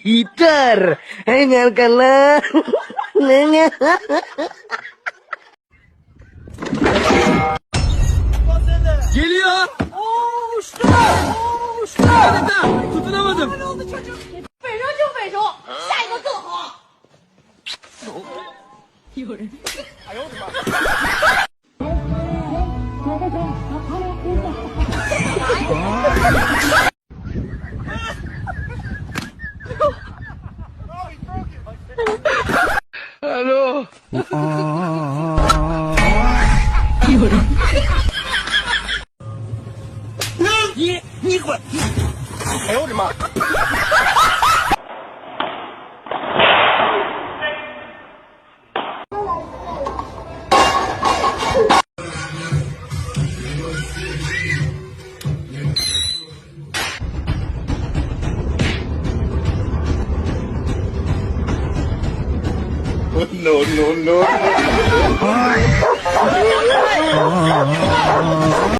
Peter, dengarkanlah. Geliyor. Uçtu. Uçtu. Adeta tutunamadım. 匪州就匪州，下一个更好。有人。哎呦我的妈！Hello. 有人。你滚！哎呦我的妈！No, no, no.